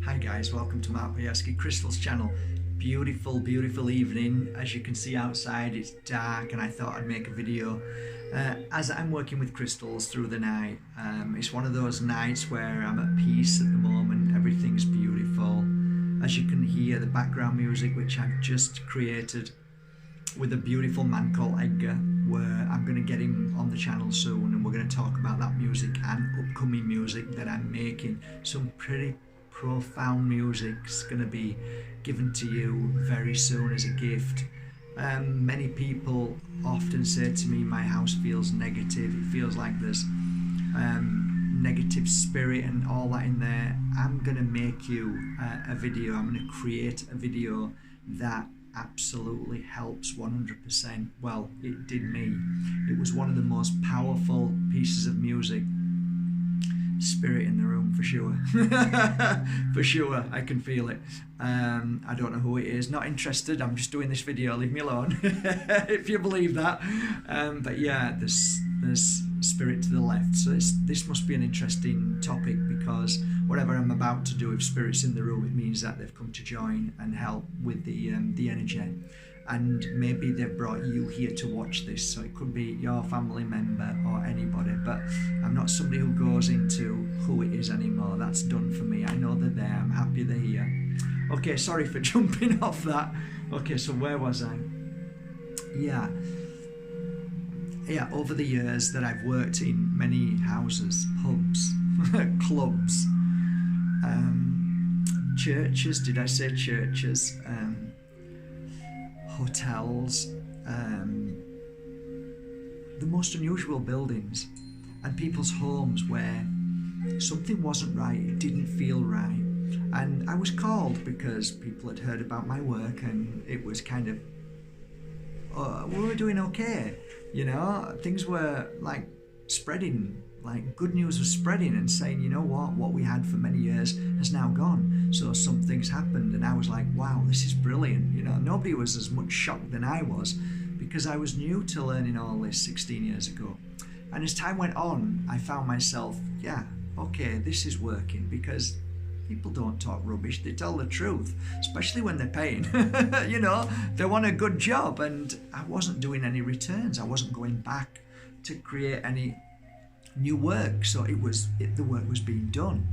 Hi guys, welcome to Mark Bajerski Crystals channel. Beautiful, beautiful evening. As you can see outside, it's dark and I thought I'd make a video as I'm working with crystals through the night. It's one of those nights where I'm at peace at the moment. Everything's beautiful. As you can hear, the background music which I've just created with a beautiful man called Edgar, where I'm going to get him on the channel soon and we're going to talk about that music and upcoming music that I'm making. Some pretty profound music's going to be given to you very soon as a gift. Many people often say to me, my house feels negative, it feels like there's negative spirit and all that in there. I'm going to make you a video, I'm going to create a video that absolutely helps 100%. Well, it did me. It was one of the most powerful pieces of music. Spirit in the room for sure. For sure, I can feel it. I don't know who it is, not interested, I'm just doing this video, leave me alone. If you believe that. But yeah, there's spirit to the left, so this must be an interesting topic, because whatever I'm about to do, if spirit's in the room, it means that they've come to join and help with the energy. And maybe they've brought you here to watch this, so it could be your family member or anybody, but I'm not somebody who goes into who it is anymore. That's done for me. I know they're there, I'm happy they're here. Okay, sorry for jumping off that. Okay, so where was I? Yeah, over the years that I've worked in many houses, pubs, clubs, churches, did I say churches? Hotels, the most unusual buildings, and people's homes where something wasn't right, it didn't feel right. And I was called because people had heard about my work, and it was kind of, we were doing okay, you know, things were like spreading, like good news was spreading and saying, you know what we had for many years has now gone. So some things happened and I was like, wow, this is brilliant. You know, nobody was as much shocked than I was, because I was new to learning all this 16 years ago. And as time went on, I found myself, yeah, okay, this is working, because people don't talk rubbish, they tell the truth, especially when they're paying. You know, they want a good job, and I wasn't doing any returns. I wasn't going back to create any new work, so the work was being done.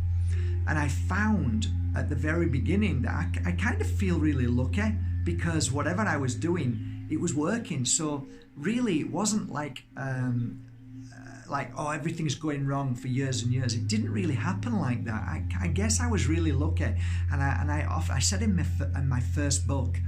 And I found at the very beginning that I kind of feel really lucky, because whatever I was doing, it was working. So really it wasn't like oh, everything's going wrong for years and years. It didn't really happen like that. I guess I was really lucky. And I said in my first book,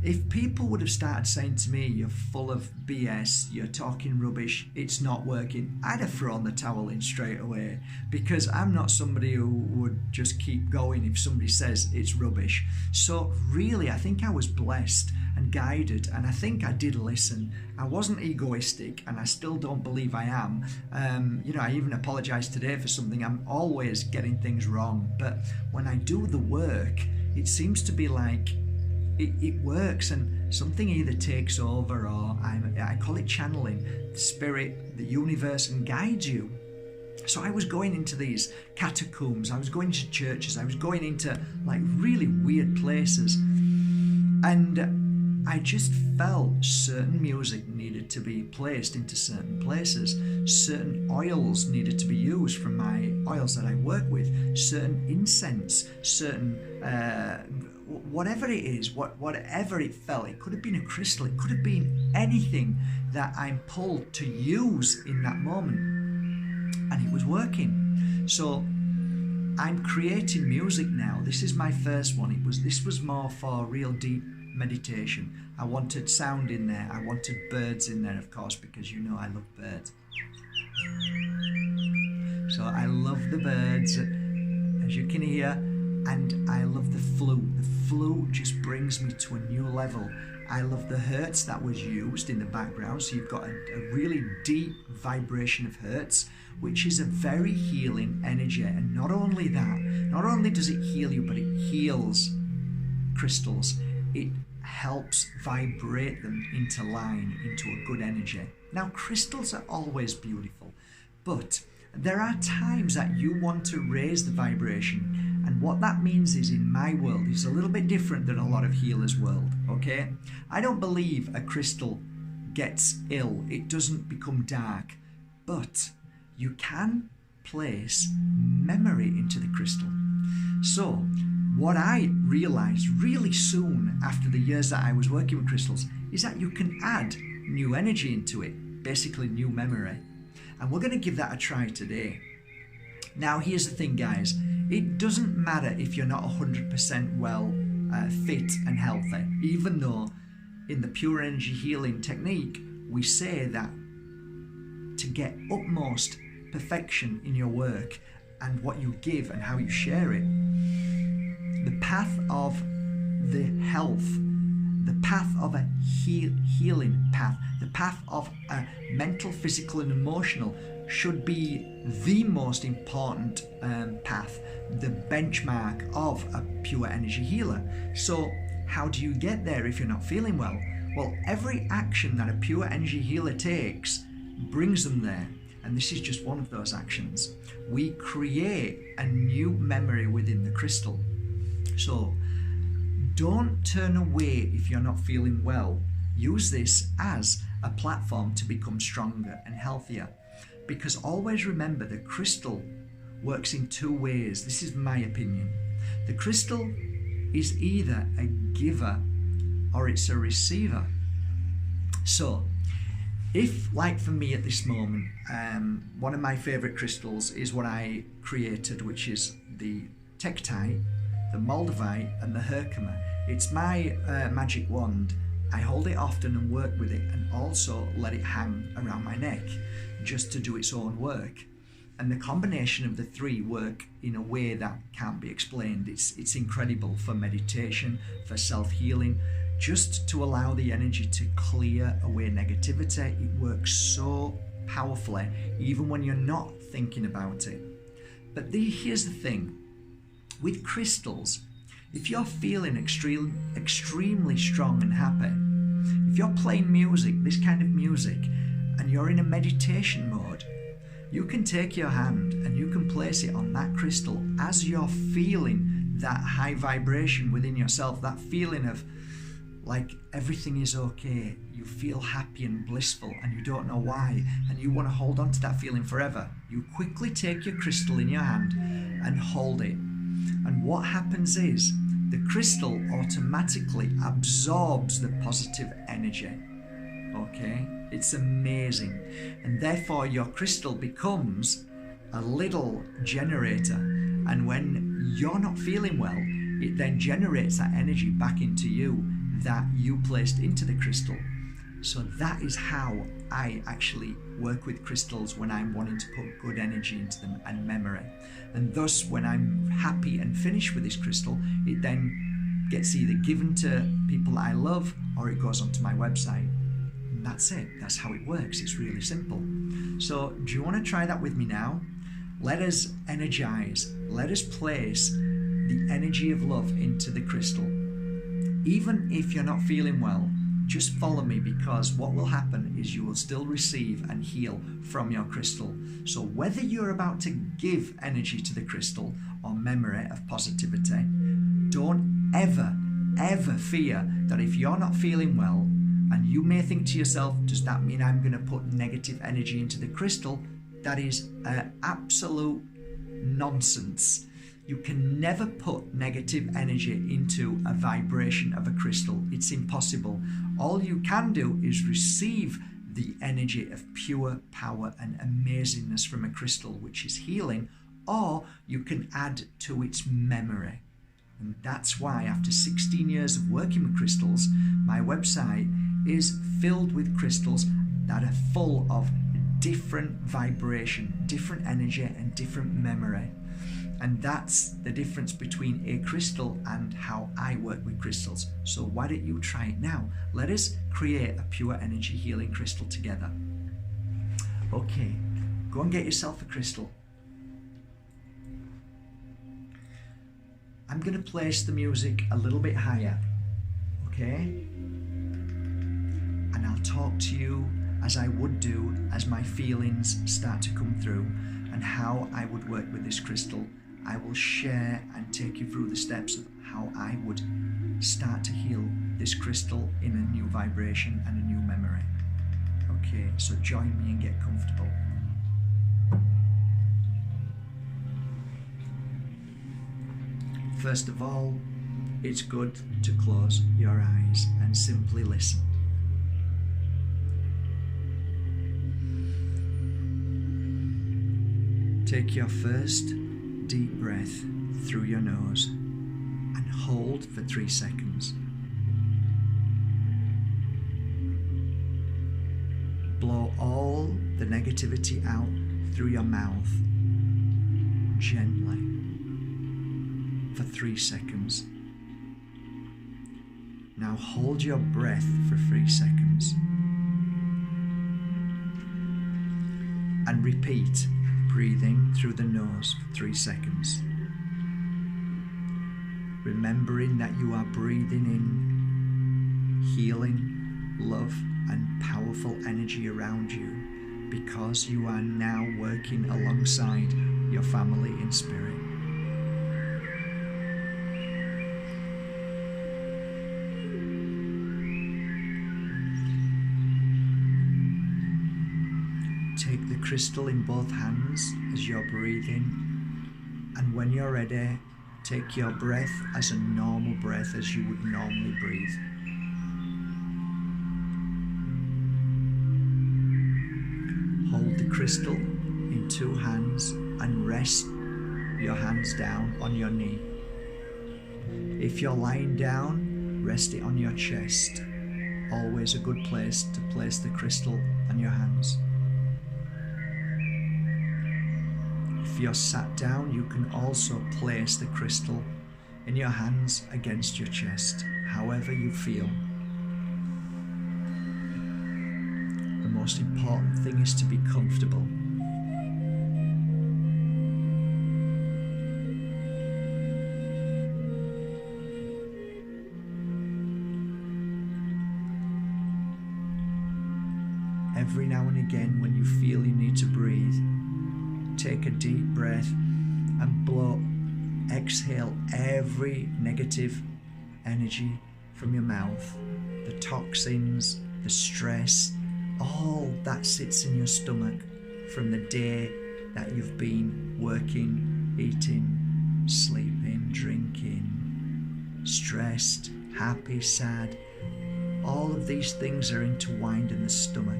if people would have started saying to me, you're full of BS, you're talking rubbish, it's not working, I'd have thrown the towel in straight away, because I'm not somebody who would just keep going if somebody says it's rubbish. So really, I think I was blessed and guided, and I think I did listen. I wasn't egoistic, and I still don't believe I am. You know, I even apologized today for something. I'm always getting things wrong, but when I do the work, it seems to be like it works, and something either takes over, or I call it channeling, the spirit, the universe, and guides you. So I was going into these catacombs, I was going to churches, I was going into like really weird places, and I just felt certain music needed to be placed into certain places, certain oils needed to be used from my oils that I work with, certain incense, certain whatever it is, whatever it felt. It could have been a crystal, it could have been anything that I'm pulled to use in that moment, and it was working. So I'm creating music now. This is my first one. This was more for real deep meditation. I wanted sound in there, I wanted birds in there, of course, because you know I love birds. So I love the birds, as you can hear. And I love the flute. The flute just brings me to a new level. I love the hertz that was used in the background. So you've got a really deep vibration of hertz, which is a very healing energy. And not only that, not only does it heal you, but it heals crystals. It helps vibrate them into line, into a good energy. Now, crystals are always beautiful, but there are times that you want to raise the vibration And what that means is, in my world, is a little bit different than a lot of healers' world, okay? I don't believe a crystal gets ill. It doesn't become dark. But you can place memory into the crystal. So what I realized really soon after the years that I was working with crystals is that you can add new energy into it, basically new memory. And we're going to give that a try today. Now, here's the thing, guys. It doesn't matter if you're not 100% well, fit and healthy, even though in the pure energy healing technique, we say that to get utmost perfection in your work and what you give and how you share it, the path of the health, the path of a healing path, the path of a mental, physical and emotional should be the most important path, the benchmark of a pure energy healer. So how do you get there if you're not feeling well? Well, every action that a pure energy healer takes brings them there. And this is just one of those actions. We create a new memory within the crystal. So don't turn away if you're not feeling well. Use this as a platform to become stronger and healthier. Because always remember, the crystal works in two ways. This is my opinion. The crystal is either a giver or it's a receiver. So if, like for me at this moment, one of my favorite crystals is what I created, which is the Tektite, the Moldavite and the Herkimer. It's my magic wand. I hold it often and work with it, and also let it hang around my neck just to do its own work. And the combination of the three work in a way that can't be explained. It's incredible for meditation, for self-healing, just to allow the energy to clear away negativity. It works so powerfully, even when you're not thinking about it. But here's the thing. With crystals, if you're feeling extremely strong and happy, if you're playing music, this kind of music, and you're in a meditation mode, you can take your hand and you can place it on that crystal as you're feeling that high vibration within yourself, that feeling of like everything is okay. You feel happy and blissful and you don't know why, and you want to hold on to that feeling forever. You quickly take your crystal in your hand and hold it. And what happens is the crystal automatically absorbs the positive energy. Okay? It's amazing. And therefore your crystal becomes a little generator. And when you're not feeling well, it then generates that energy back into you that you placed into the crystal. So that is how I actually work with crystals when I'm wanting to put good energy into them and memory. And thus, when I'm happy and finished with this crystal, it then gets either given to people I love or it goes onto my website. And that's it. That's how it works. It's really simple. So do you want to try that with me now? Let us energize. Let us place the energy of love into the crystal. Even if you're not feeling well, just follow me, because what will happen is you will still receive and heal from your crystal. So whether you're about to give energy to the crystal or memory of positivity, don't ever fear that if you're not feeling well, and you may think to yourself, does that mean I'm going to put negative energy into the crystal? That is absolute nonsense. You can never put negative energy into a vibration of a crystal. It's impossible. All you can do is receive the energy of pure power and amazingness from a crystal, which is healing, or you can add to its memory. And that's why after 16 years of working with crystals, my website is filled with crystals that are full of different vibration, different energy and different memory. And that's the difference between a crystal and how I work with crystals. So why don't you try it now? Let us create a pure energy healing crystal together. Okay, go and get yourself a crystal. I'm going to place the music a little bit higher, okay? And I'll talk to you as I would do as my feelings start to come through, and how I would work with this crystal I will share and take you through the steps of how I would start to heal this crystal in a new vibration and a new memory. Okay, so join me and get comfortable. First of all, it's good to close your eyes and simply listen. Take your first deep breath through your nose and hold for 3 seconds. Blow all the negativity out through your mouth gently for 3 seconds. Now hold your breath for 3 seconds and repeat, breathing through the nose for 3 seconds. Remembering that you are breathing in healing, love, and powerful energy around you because you are now working alongside your family in spirit. Take the crystal in both hands as you're breathing, and when you're ready, take your breath as a normal breath as you would normally breathe. Hold the crystal in 2 hands and rest your hands down on your knee. If you're lying down, rest it on your chest. Always a good place to place the crystal on your hands. If you're sat down, you can also place the crystal in your hands against your chest, however you feel. The most important thing is to be comfortable. Every now and again, when you feel you need to breathe, take a deep breath and exhale every negative energy from your mouth, the toxins, the stress, all that sits in your stomach from the day that you've been working, eating, sleeping, drinking, stressed, happy, sad. All of these things are intertwined in the stomach.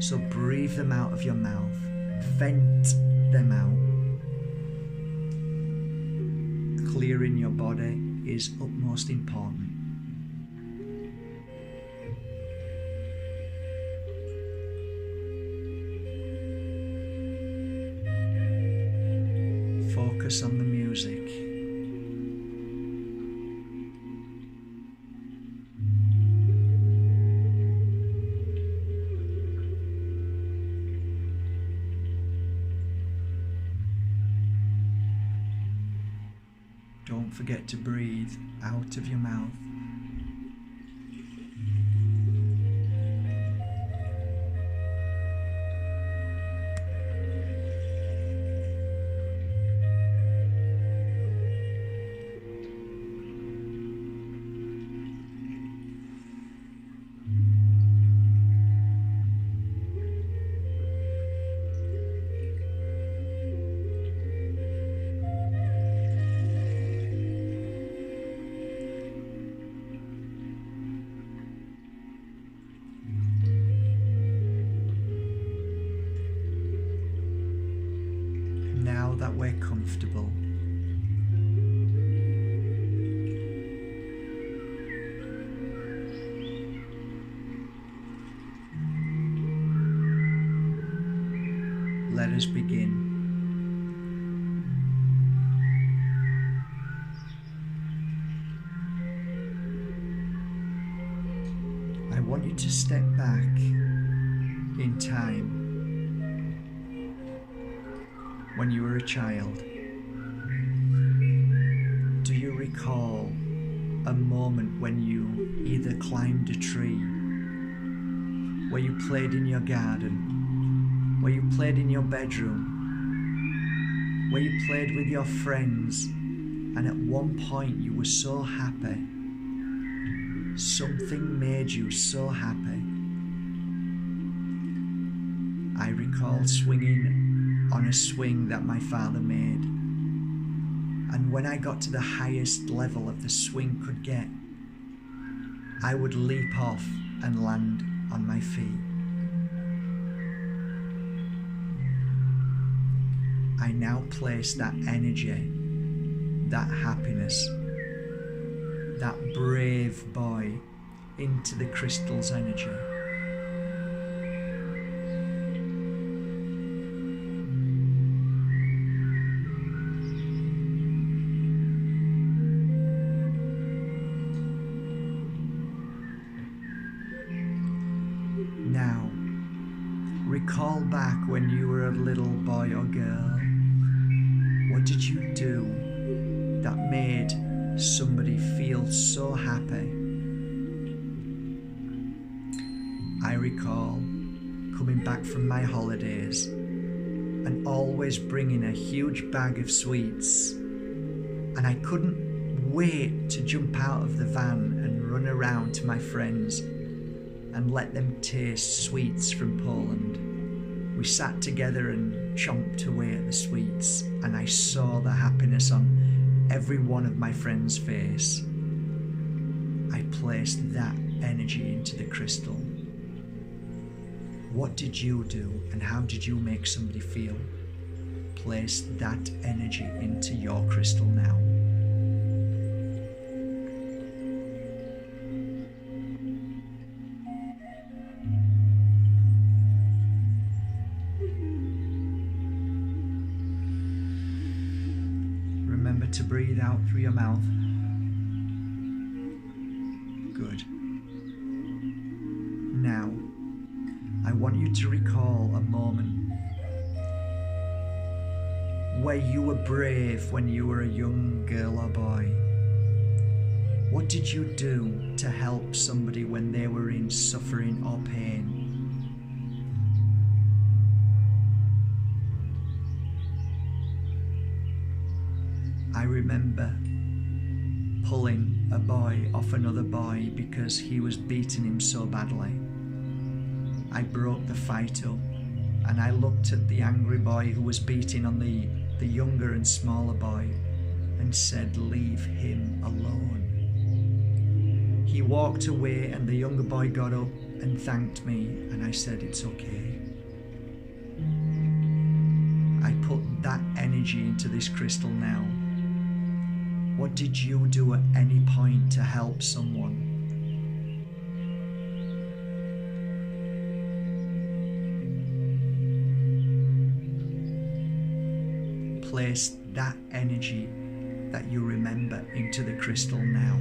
So breathe them out of your mouth, vent them out. Clearing your body is utmost important. Focus on the music. Don't forget to breathe out of your mouth. Now that we're comfortable, let us begin. I want you to step back in time when you were a child. Do you recall a moment when you either climbed a tree, where you played in your garden, where you played in your bedroom, where you played with your friends and at one point you were so happy. Something made you so happy. I recall swinging on a swing that my father made, and when I got to the highest level of the swing could get, I would leap off and land on my feet. I now place that energy, that happiness, that brave boy into the crystal's energy. Now, recall back when you were a little boy or girl. What did you do that made somebody feel so happy? I recall coming back from my holidays and always bringing a huge bag of sweets, and I couldn't wait to jump out of the van and run around to my friends and let them taste sweets from Poland. We sat together and chomped away at the sweets, and I saw the happiness on every one of my friends' face. I placed that energy into the crystal. What did you do, and how did you make somebody feel? Place that energy into your crystal now. Remember to breathe out through your mouth. Good. Now, I want you to recall a moment where you were brave when you were a young girl or boy. What did you do to help somebody when they were in suffering or pain? I remember pulling a boy off another boy because he was beating him so badly. I broke the fight up and I looked at the angry boy who was beating on the younger and smaller boy and said, "Leave him alone." He walked away and the younger boy got up and thanked me, and I said, "It's okay." I put that energy into this crystal now. What did you do at any point to help someone? Place that energy that you remember into the crystal now.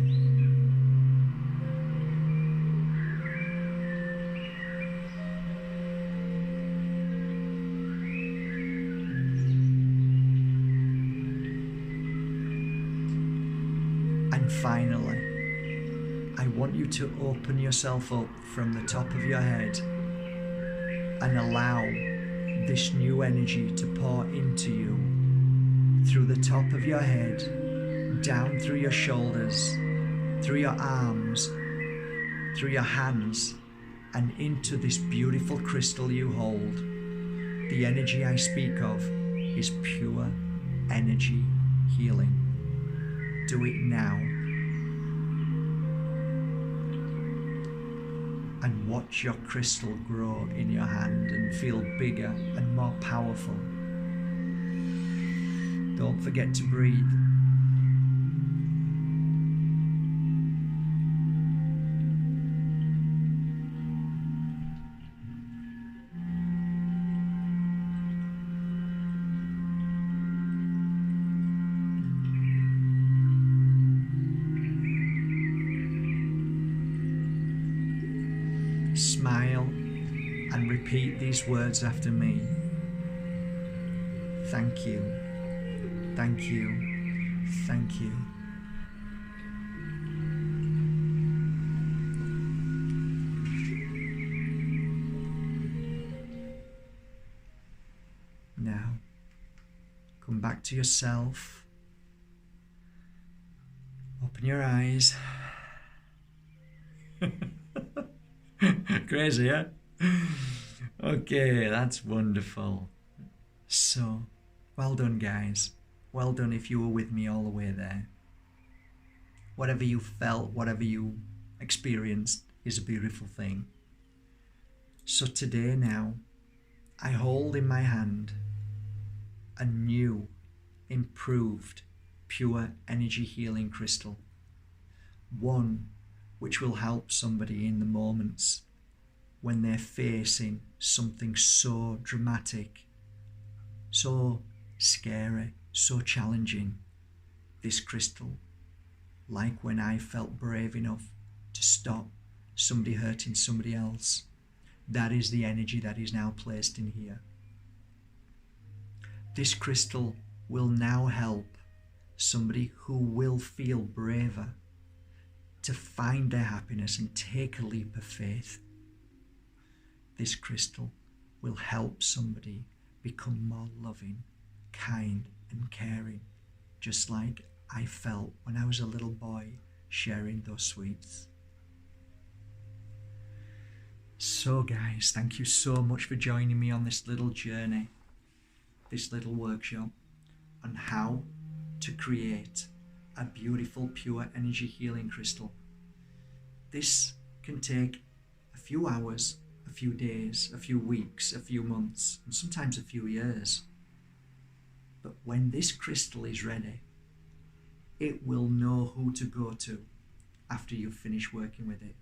And finally, I want you to open yourself up from the top of your head and allow this new energy to pour into you through the top of your head, down through your shoulders, through your arms, through your hands, and into this beautiful crystal you hold. The energy I speak of is pure energy healing. Do it now. And watch your crystal grow in your hand and feel bigger and more powerful. Don't forget to breathe. Smile and repeat these words after me. Thank you. Thank you. Thank you. Now, come back to yourself. Open your eyes. Crazy, yeah? Okay, that's wonderful. So, well done, guys. Well done if you were with me all the way there. Whatever you felt, whatever you experienced is a beautiful thing. So today now, I hold in my hand a new, improved, pure energy healing crystal. One which will help somebody in the moments when they're facing something so dramatic, so scary, so challenging. This crystal, like when I felt brave enough to stop somebody hurting somebody else, that is the energy that is now placed in here. This crystal will now help somebody who will feel braver to find their happiness and take a leap of faith. This crystal will help somebody become more loving, kind and caring, just like I felt when I was a little boy sharing those sweets. So guys, thank you so much for joining me on this little journey, this little workshop on how to create a beautiful pure energy healing crystal. This can take a few hours, a few days, a few weeks, a few months, and sometimes a few years. But when this crystal is ready, it will know who to go to after you've finished working with it,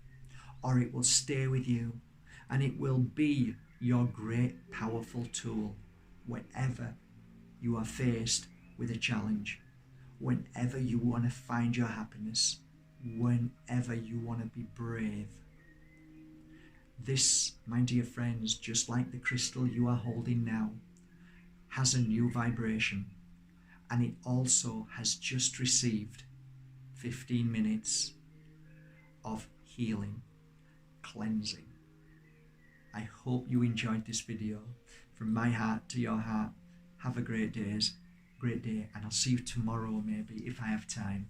or it will stay with you and it will be your great powerful tool whenever you are faced with a challenge, whenever you want to find your happiness, whenever you want to be brave. This, my dear friends, just like the crystal you are holding now, has a new vibration, and it also has just received 15 minutes of healing, cleansing. I hope you enjoyed this video. From my heart to your heart, have a great day, and I'll see you tomorrow maybe if I have time.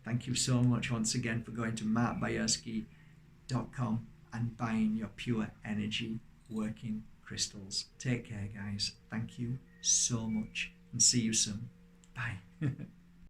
Thank you so much once again for going to Bajerski.com and buying your pure energy working crystals. Take care, guys. Thank you so much and see you soon. Bye.